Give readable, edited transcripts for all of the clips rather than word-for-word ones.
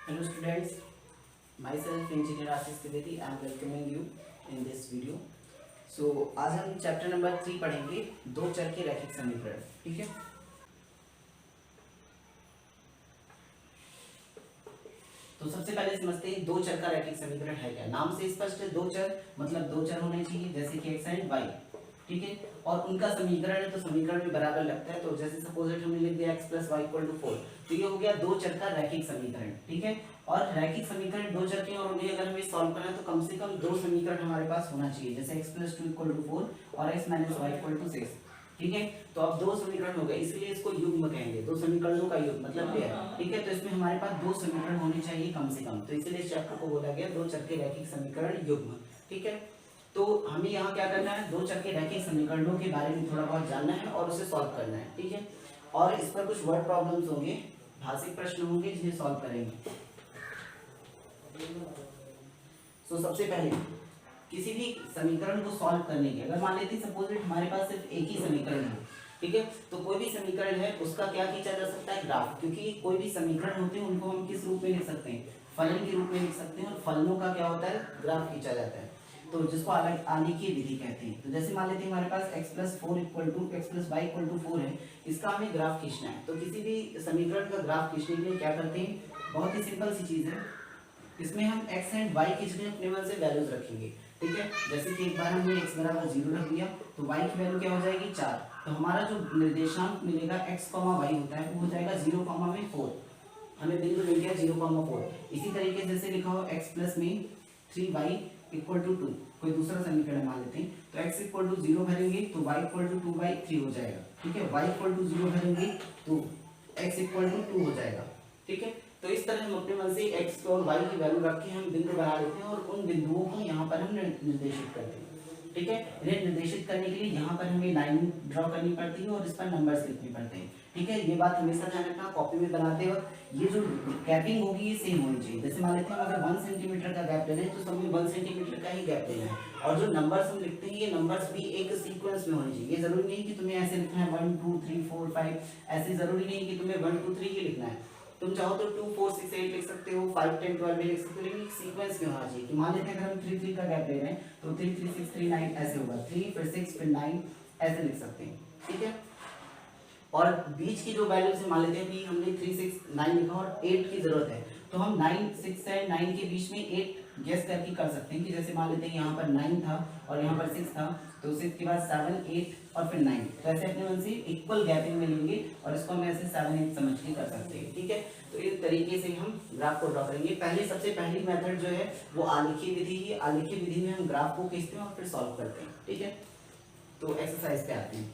Hello students, myself engineer Ashish Trivedi. I am welcoming you in this video. So आज हम chapter number 3 पढ़ेंगे दो चर के रैखिक समीकरण। ठीक है, तो सबसे पहले समझते हैं दो चर का रैखिक समीकरण है क्या। नाम से स्पष्ट है, दो चर मतलब दो चर होने चाहिए जैसे कि x एंड y। ठीक है, और उनका समीकरण है तो समीकरण भी बराबर लगता है। तो जैसे सपोज इट हमने लिख दिया x + y = 4, तो ये हो गया दो चर का रैखिक समीकरण। ठीक है, और रैखिक समीकरण दो चर के और उन्हें अगर हमें सॉल्व करना है तो कम से कम दो समीकरण हमारे पास होना चाहिए, जैसे x + 2 = 4 और x - y = 6। ठीक है, तो अब दो समीकरण हो गए, इसलिए इसको युग्म कहेंगे, दो समीकरणों का युग्म मतलब पेयर। ठीक है, तो इसमें हमारे पास दो समीकरण होने चाहिए कम से कम, तो इसलिए इस चैप्टर को बोला गया दो चर के रैखिक समीकरण युग्म। ठीक है, तो हमें यहाँ क्या करना है, दो चर के रैखिक समीकरणों के बारे में थोड़ा बहुत जानना है और उसे सॉल्व करना है। ठीक है, और इस पर कुछ वर्ड प्रॉब्लम्स होंगे, भाषिक प्रश्न होंगे जिन्हें सॉल्व करेंगे। तो सबसे पहले किसी भी समीकरण को सॉल्व करने के, अगर मान लेते सपोज इट हमारे पास सिर्फ एक ही समीकरण है, ठीक है, तो कोई भी समीकरण है उसका क्या खींचा जा सकता है, ग्राफ। क्योंकि कोई भी समीकरण होते हैं उनको हम किस रूप में लिख सकते हैं, फलन के रूप में लिख सकते हैं, और फलनों का क्या होता है, ग्राफ खींचा जाता है, तो जिसको आलेखीय विधि कहते हैं। तो जैसे मान लेते हैं हमारे पास x + 4 = x + y = 4 है, इसका हमें ग्राफ खींचना है। तो किसी भी समीकरण का ग्राफ खींचने के लिए क्या करते हैं, बहुत ही सिंपल सी चीज है, इसमें हम x एंड y की जगह अपने मन से वैल्यूज रखेंगे। ठीक है, जैसे कि एक बार हमने x = 0 रख दिया तो y की वैल्यू क्या हो जाएगी 4, तो हमारा जो निर्देशांक मिलेगा x, y होता है वो हो जाएगा 0,4, हमें बिंदु मिल गया 0,4। इसी तरीके जैसे लिखा हो x + 3y = 2, कोई दूसरा समीकरण मान लेते हैं, तो x = 0 भरेंगे तो y = 2/3 हो जाएगा। ठीक है, y = 0 भरेंगे तो x = 2 हो जाएगा। ठीक है, तो इस तरह हम अपने मन से x और y की वैल्यू रख के हम बिंदु बना लेते हैं और उन बिंदुओं को यहाँ पर हम निर्देशित करते हैं। ठीक है, इन्हें निर्देशित करने के लिए यहाँ पर हमें लाइन ड्रॉ करनी पड़ती है और इस पर नंबर्स लिखने पड़ते हैं। ठीक है, ये बात हमेशा ध्यान रखना, कॉपी में बनाते वक्त ये जो गैपिंग होगी ये सेम होनी चाहिए। जैसे मान लेते हैं अगर 1 सेंटीमीटर का गैप ले लें तो सब में 1 सेंटीमीटर का ही गैप लेना है, और जो नंबर्स हम लिखते हैं ये नंबर्स भी एक सीक्वेंस में होने चाहिए। ये जरूरी नहीं कि तुम्हें ऐसे लिखना है 1 2 3 4 5, ऐसे जरूरी नहीं कि तुम्हें 1 2 3 ही लिखना है। तुम चाहो तो 2 4 6 8 लिख सकते हो, 5 10 12 भी लिख सकते हो, लेकिन एक सीक्वेंस में होना चाहिए। कि मान लेते हैं अगर हम 3 3 का गैप ले रहे हैं तो 3 3 6 3 9 ऐसे होगा, 3 फिर 6 फिर 9 ऐसे लिख सकते हैं। ठीक है, और बीच की जो वैल्यूज है मान लेते हैं कि हमने 3 6 9 लिखा और 8 की जरूरत है, तो हम 9 6 एंड 9 के बीच में 8 गेस करके कर सकते हैं। कि जैसे मान लेते हैं यहाँ पर 9 था और यहाँ पर 6 था, तो 6 के बाद 7 8 और फिर 9, तो ऐसे अपने मन से इक्वल गैपिंग में लेंगे और इसको हम ऐसे 7 8 समझ के कर सकते हैं। ठीक है, तो इस तरीके से हम ग्राफ को ड्रॉ करेंगे। पहले सबसे पहली मेथड जो है वो आलेखीय विधि है। आलेखीय विधि में हम ग्राफ को खींचते हैं और फिर सॉल्व करते हैं। ठीक है, तो एक्सरसाइज पे आते हैं।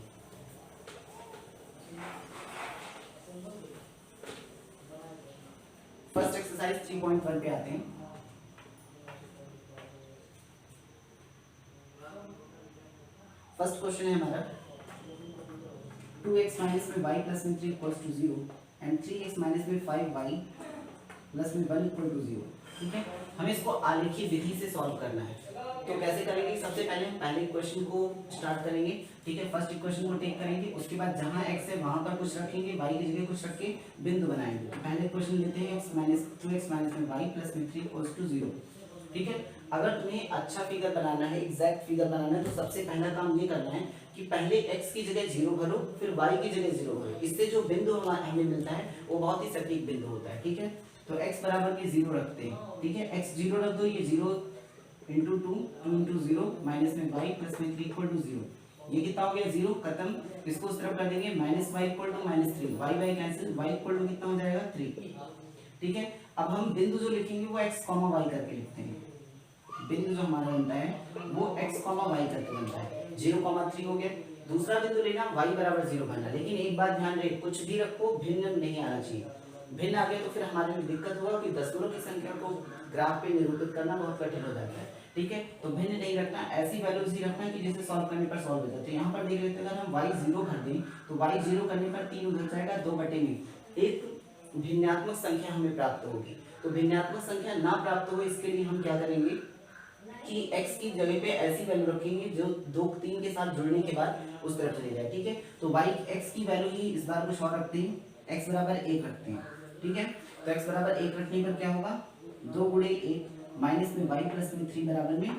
फर्स्ट एक्सरसाइज 3.1 पे आते हैं। फर्स्ट क्वेश्चन है हमारा 2x - y + 3 = 0 and 3x - 5y + 1 = 0। ठीक है, हमें इसको आलेखीय विधि से सॉल्व करना है। तो कैसे करेंगे, सबसे पहले हम पहले इक्वेशन को स्टार्ट करेंगे। ठीक है, फर्स्ट इक्वेशन को टेक करेंगे, उसके बाद जहां x है वहां पर कुछ रखेंगे, y की जगह कुछ रख के बिंदु बनाएंगे। तो पहले इक्वेशन लेते हैं 2x - y + 3 = 0। ठीक है, अगर तुम्हें अच्छा फिगर बनाना है, एग्जैक्ट फिगर बनाना है, तो सबसे पहला काम ये करना है कि पहले x की जगह 0 भरो, फिर y की जगह 0 भरो। इससे जो बिंदु हमें मिलता है वो बहुत ही सटीक बिंदु होता है। ठीक है, तो x बराबर में 0 रखते हैं। ठीक है, x 0 रख दो, ये 0 × 2 2 × 0 माइनस में y + 3 = 0। ये कितना हो गया, 0 खत्म। इसको उस तरफ कर देंगे, -y = -3, y कैंसिल, y कितना हो जाएगा 3। ठीक है, अब हम बिंदु जो लिखेंगे वो x, y करके लिखते हैं। बिंदु जो हमारा बनता है वो x, y करके बनता है। 0,3 हो गया। दूसरा बिंदु लेना, y = 0 भरना, लेकिन एक बात ध्यान रहे, कुछ भी रखो भिन्न नहीं आना चाहिए। भिन्न आ गया तो फिर हमारे में दिक्कत होगा कि दशमलव की संख्या को ग्राफ पे निरूपित करना बहुत कठिन हो जाता है। ठीक है, तो भिन्न नहीं रखना, ऐसी वैल्यूज ही रखना कि जिसे सॉल्व करने पर सॉल्व हो जाए। तो यहाँ पर देख लेते हैं, अगर हम y 0 भर दें तो y 0 करने पर 3 उधर जाएगा, 2 में एक भिन्नात्मक संख्या हमें प्राप्त होगी। तो भिन्नात्मक संख्या ना प्राप्त हो इसके लिए हम क्या करेंगे कि x की जगह पे ऐसी वैल्यू रखेंगे जो 2 3 के साथ जुड़ने के बाद उस तरफ चले जाए। ठीक है, तो y x की वैल्यू ही इस बार कुछ और रखते हैं, x = 1 रखते हैं। ठीक है, तो x बराबर 1 रखने पर क्या होगा, 2 गुणे 1 माइनस में y प्लस में 3 बराबर में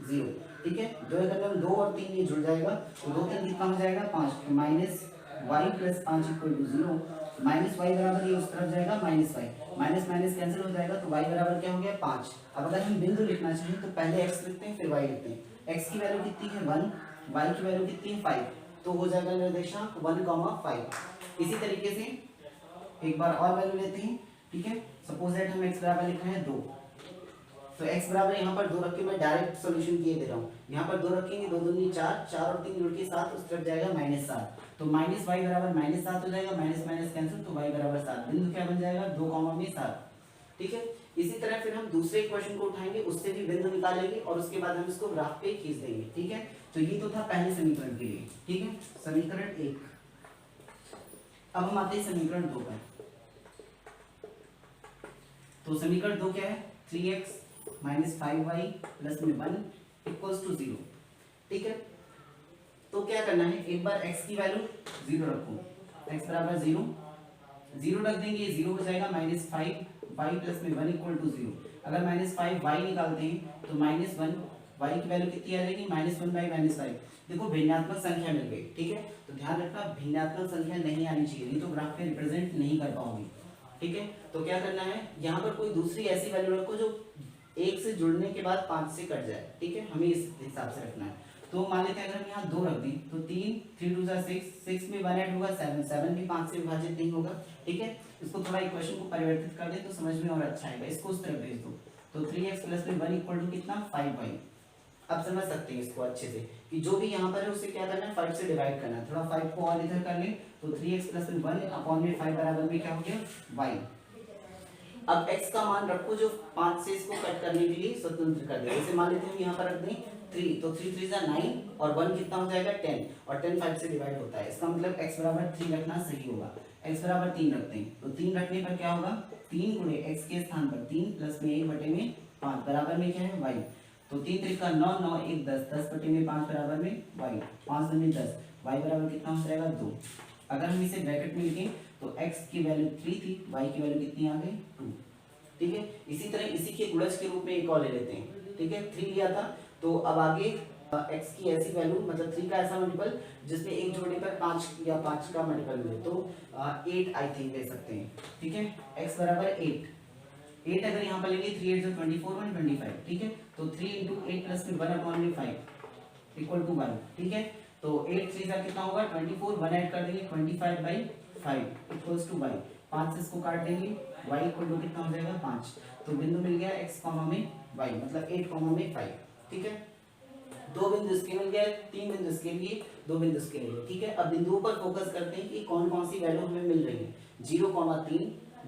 0। ठीक है, 2 अगर हम 2 और 3 ये जुड़ जाएगा तो 2 3 कितना हो जाएगा 5, minus y plus 5 equal to 0, minus y बराबर ये उस तरफ जाएगा minus y, minus minus cancel हो जाएगा तो y बराबर क्या हो गया 5। अब अगर हम बिंदु लिखना चाहिए तो पहले x लिखते हैं फिर y लिखते हैं। x की वैल्यू कितनी है 1, y की वैल्यू कितनी है 5, तो हो जाएगा निर्देशांक 1,5। इसी तरीके से एक बार और वैल्यू लेते हैं। ठीक है, सपोज दैट हम x बराबर लिख रहे हैं 2, तो x बराबर यहाँ पर 2 रख के मैं डायरेक्ट सॉल्यूशन किए दे रहा हूँ। यहाँ पर 2 रखेंगे, 2 दूनी 4, 4 और 3 जुड़ के 7, उस तरफ जाएगा -7, तो माइनस वाई बराबर -7 हो जाएगा, माइनस माइनस कैंसिल, तो y बराबर 7। बिंदु क्या बन जाएगा 2,7। ठीक है, इसी तरह फिर हम दूसरे क्वेश्चन को उठाएंगे, उससे भी बिंदु निकालेंगे और उसके बाद हम इसको ग्राफ पे खींच देंगे। ठीक है, तो ये तो था पहले समीकरण के लिए। ठीक है, समीकरण 1। अब हम आते हैं समीकरण 2 पर। तो समीकरण 2 क्या है, 3x माइनस 5y प्लस में 1 इक्वल्स टू 0। ठीक है, तो क्या करना है, एक बार x की वैल्यू 0 रखो, x बराबर 0 0 रख देंगे, 0 हो जाएगा -5y प्लस में 1 इक्वल टू 0। अगर -5y निकालते हैं तो -1 y की वैल्यू कितनी आ जाएगी -1/-5। देखो भिन्नात्मक संख्या मिल गई। ठीक है, तो ध्यान रखना भिन्नात्मक संख्या नहीं आनी चाहिए, नहीं तो ग्राफ पे रिप्रेजेंट नहीं कर पाओगे। ठीक है, तो क्या करना है, यहाँ पर कोई दूसरी ऐसी वैल्यू रखो जो 1 से जुड़ने के बाद 5 से कट जाए। ठीक है, हमें इस हिसाब से रखना है। तो मान लेते हैं अगर हम यहाँ 2 रख दें तो 3 3 2 6 6 में 1 ऐड होगा 7 7 भी 5 से विभाजित नहीं होगा। ठीक है, इसको थोड़ा इक्वेशन को परिवर्तित कर दें तो समझ में और अच्छा आएगा, इसको उस तरफ भेज दो। तो 3x प्लस में 1 इक्वल टू कितना 5y। अब समझ सकते हैं इसको अच्छे से कि जो भी यहाँ पर है उसे क्या करना है 5 से डिवाइड करना है। थोड़ा 5 को और इधर कर लें तो 3x प्लस में 1 अपॉन में 5 बराबर में क्या हो गया y। अब x का मान रखो जो 5 से इसको कट करने के लिए स्वतंत्र कर दे। जैसे मान लेते हैं यहाँ पर रख दें 3, तो 3 3 9 और 1 कितना हो जाएगा 10, और 10 5 से डिवाइड होता है। इसका मतलब x बराबर 3 रखना सही होगा। x बराबर 3 रखते हैं तो 3 रखने पर क्या होगा 3 गुणे x के स्थान पर 3 प्लस में 1 बटे में 5 बराबर में क्या है y। तो 3 3 का 9 9 1 10 10 बटे में 5 बराबर में y, 5 दूनी 10, y बराबर कितना हो जाएगा 2। अगर हम इसे ब्रैकेट में लिखें तो x की वैल्यू 3 थी, y की वैल्यू कितनी आ गई 2। ठीक है, इसी तरह इसी के गुणज के रूप में एक और ले लेते हैं। ठीक है, 3 लिया था तो अब आगे x की ऐसी वैल्यू मतलब 3 का ऐसा मल्टीपल जिसमें एक जोड़ने पर 5 या 5 का मल्टीपल मिले, तो 8 आई थिंक ले सकते हैं। ठीक है, x बराबर 8 अगर यहाँ पर लेंगे 3 8 जो 24 1 25। ठीक है, तो 3 इंटू 8 प्लस में 1 अपॉन में 5 इक्वल टू 1। ठीक है, तो 8 3 का कितना होगा 24, 1 ऐड कर देंगे 25/5 इक्वल्स टू y। 5 से इसको काट देंगे y इक्वल टू कितना हो जाएगा 5। तो बिंदु मिल गया x कॉमा में y मतलब 8 कॉमा में 5। ठीक है, 2 बिंदु इसके मिल गए, 3 बिंदु इसके लिए, 2 बिंदु इसके लिए। ठीक है, अब बिंदुओं पर फोकस करते हैं कि कौन कौन सी वैल्यू हमें मिल रही है। 0,3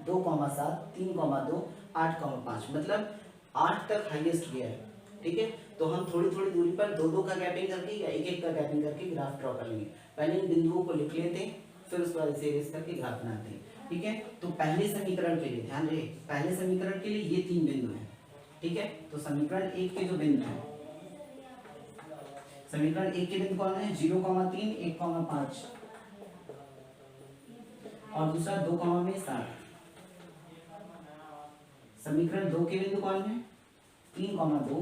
2,7 3,2 8,5 मतलब 8 तक हाईएस्ट गया है। ठीक है, तो हम थोड़ी थोड़ी दूरी पर 2 2 का गैपिंग करके या 1 1 का गैपिंग करके ग्राफ ड्रॉ कर लेंगे। पहले इन बिंदुओं को लिख लेते हैं फिर उसके बाद इसे इरेज करके ग्राफ बनाते हैं। ठीक है, तो पहले समीकरण के लिए ध्यान रहे, पहले समीकरण के लिए ये 3 बिंदु हैं। ठीक है, तो समीकरण 1 के जो बिंदु हैं, समीकरण 1 के बिंदु कौन है 0,3 1,5 और दूसरा 2,7। समीकरण 2 के बिंदु कौन है 3,2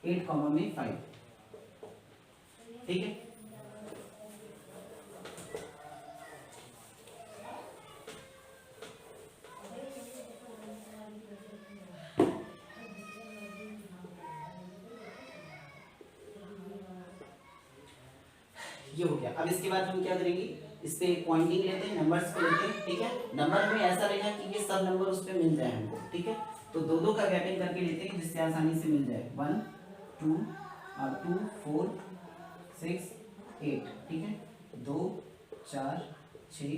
8,5। ठीक है, ये हो गया। अब इसके बाद हम क्या करेंगे, इस पे पॉइंटिंग लेते हैं, नंबर्स को लेते हैं। ठीक है, नंबर हमें ऐसा रहेगा कि ये सब नंबर उस पे मिल जाए हमको। ठीक है, तो 2 2 का गैपिंग करके लेते हैं जिससे आसानी से मिल जाए 1 2 2 4 6 8। ठीक है, 2 4 6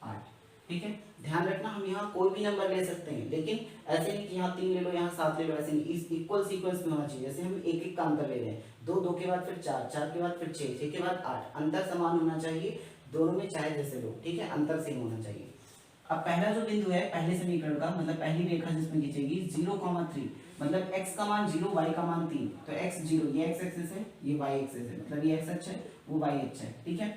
8। ठीक है, ध्यान रखना हम यहाँ कोई भी नंबर ले सकते हैं, लेकिन ऐसे नहीं कि यहाँ 3 ले लो यहाँ 7 ले लो, ऐसे नहीं, इस इक्वल सीक्वेंस में होना चाहिए। जैसे हम एक एक का अंतर ले रहे हैं, 2 2 के बाद फिर 4 4 के बाद फिर 6 6 के बाद 8, अंतर समान होना चाहिए दोनों में, चाहे जैसे लो। ठीक है, अंतर सेम होना चाहिए। अब पहला जो बिंदु है पहले समीकरण का मतलब पहली रेखा जिसमें खींचेगी 0,3 मतलब x का मान 0 y का मान 3, तो x 0 ये x एक्सिस है, ये y एक्सिस है, मतलब ये x अक्ष है वो y अक्ष है। ठीक है,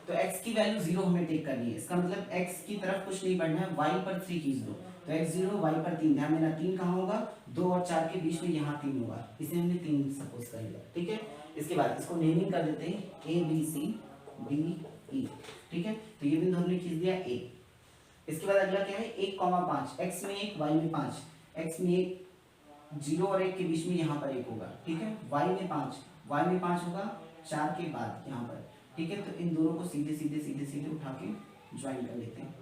तो x की वैल्यू 0 हमें टेक करनी है, इसका मतलब x की तरफ कुछ नहीं बढ़ना है, y पर 3 खींच दो, तो x 0 y पर 3, ध्यान देना 3 कहाँ होगा, 2 और 4 के बीच में यहाँ 3 होगा, इसे हमने 3 सपोज कर लिया, ठीक है। इसके बाद इसको नेमिंग कर देते हैं a b c d e, ठीक है। तो ये बिंदु हमने खींच दिया a। इसके बाद अगला क्या है, 1,5, x में 1 y में 5, x में 1 0 और 1 के बीच में यहाँ पर 1 होगा, ठीक है। y में 5 होगा 4 के बाद यहाँ पर, ठीक है। तो इन दोनों को सीधे सीधे सीधे सीधे उठा के ज्वाइन कर लेते हैं,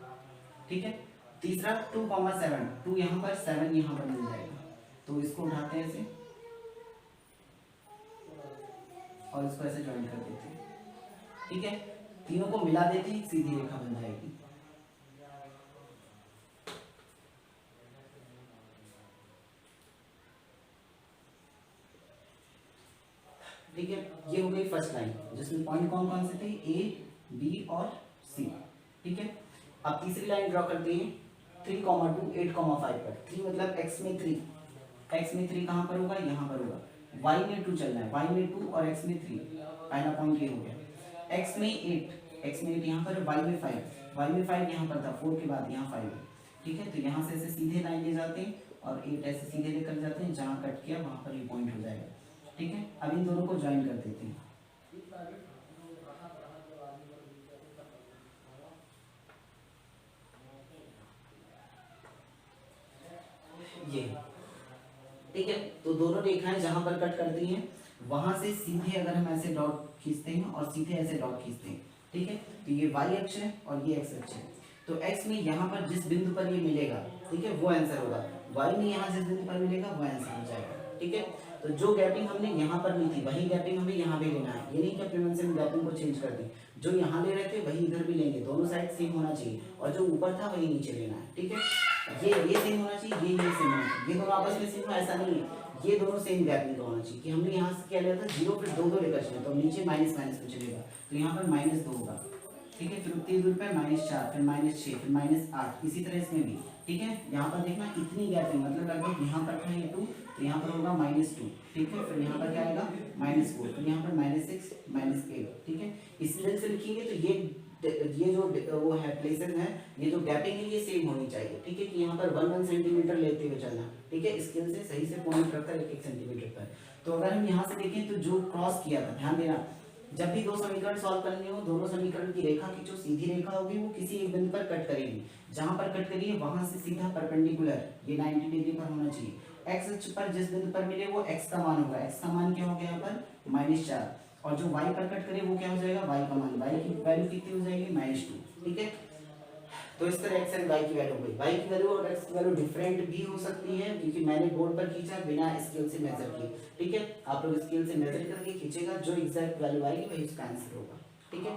ठीक है। तीसरा 2,7, 2 यहाँ पर 7 यहाँ पर मिल जाएगा, तो इसको उठाते हैं ऐसे और इसको ऐसे ज्वाइन कर देते हैं, ठीक है। तीनों को मिला देते हैं, सीधी रेखा बन जाएगी। ठीक है, ये हो गई फर्स्ट लाइन जिसमें पॉइंट कौन कौन से थे, ए बी और सी, ठीक है। अब तीसरी लाइन ड्रॉ करते हैं 3,2 8,5 पर। 3 मतलब x में 3, x में 3 कहाँ पर होगा, यहाँ पर होगा। y में 2 चलना है, y में 2 और x में 3, पहला पॉइंट ये हो गया। x में 8 यहाँ पर, y में 5 यहाँ पर था, 4 के बाद यहाँ 5 है, ठीक है। तो यहाँ से ऐसे सीधे लाइन ले जाते हैं और 8 ऐसे सीधे लेकर जाते हैं, जहाँ कट किया वहाँ पर ये पॉइंट हो जाएगा, ठीक है। अब इन दोनों को ज्वाइन कर देते हैं, ये, ठीक है। तो दोनों रेखाएं जहां पर कट करती हैं वहां से सीधे अगर हम ऐसे डॉट खींचते हैं और सीधे ऐसे डॉट खींचते हैं, ठीक है। तो ये y अक्ष है और ये x अक्ष है। तो x में यहाँ पर जिस बिंदु पर ये मिलेगा, ठीक है, वो आंसर होगा। y में यहाँ जिस बिंदु पर मिलेगा वो आंसर हो जाएगा, ठीक है। तो जो गैपिंग हमने यहाँ पर ली थी वही गैपिंग हमें यहाँ भी लेना है, ये नहीं कि अपने मन से हम गैपिंग को चेंज कर दें। जो यहाँ ले रहे थे वही इधर भी लेंगे, दोनों साइड सेम होना चाहिए, और जो ऊपर था वही नीचे लेना है, ठीक है। ये सेम होना चाहिए, ये सेम होना चाहिए, ये दोनों आपस में सेम, ऐसा नहीं है, ये दोनों सेम गैपिंग का होना चाहिए। कि हमने यहाँ से क्या लिया था 0, फिर 2 लेकर चले, तो नीचे माइनस माइनस में चलेगा, तो यहाँ पर -2 होगा, ठीक है। फिर उतनी दूर पर -4, फिर -6, फिर -8, इसी तरह इसमें भी, ठीक है। यहाँ पर देखना इतनी गैपिंग, मतलब लगभग यहाँ पर था ये 2, तो यहाँ पर होगा -2, ठीक है। फिर यहाँ पर क्या आएगा -4, फिर यहाँ पर -6, -8, ठीक है। इस तरह से लिखेंगे तो ये जो वो है प्लेसेस है, ये जो गैपिंग है ये सेम होनी चाहिए, ठीक है। कि यहाँ पर 1 सेंटीमीटर लेते हुए चलना, ठीक है। स्केल से सही से पॉइंट रखता है 1 सेंटीमीटर पर। तो अगर हम यहाँ से देखें तो जो क्रॉस किया था, ध्यान देना, जब भी दो समीकरण सॉल्व करने हो, दोनों समीकरण की रेखा की जो सीधी रेखा होगी वो किसी एक बिंदु पर कट करेगी, जहां पर कट करिए वहां से सीधा परपेंडिकुलर ये 90 डिग्री पर होना चाहिए। एक्स अक्ष पर जिस बिंदु पर मिले वो एक्स का मान होगा, एक्स का मान क्या हो गया यहाँ पर -4, और जो y पर कट करे वो क्या हो जाएगा, y का मान, y की वैल्यू कितनी हो जाएगी -2, ठीक है। तो इस तरह x एंड y की वैल्यू हो गई। y की वैल्यू और x की वैल्यू डिफरेंट भी हो सकती है, क्योंकि मैंने बोर्ड पर खींचा बिना स्केल से मेजर किए, ठीक है। आप लोग स्केल से मेजर करके खींचेगा, जो एग्जैक्ट वैल्यू आएगी वही उसका आंसर होगा, ठीक है।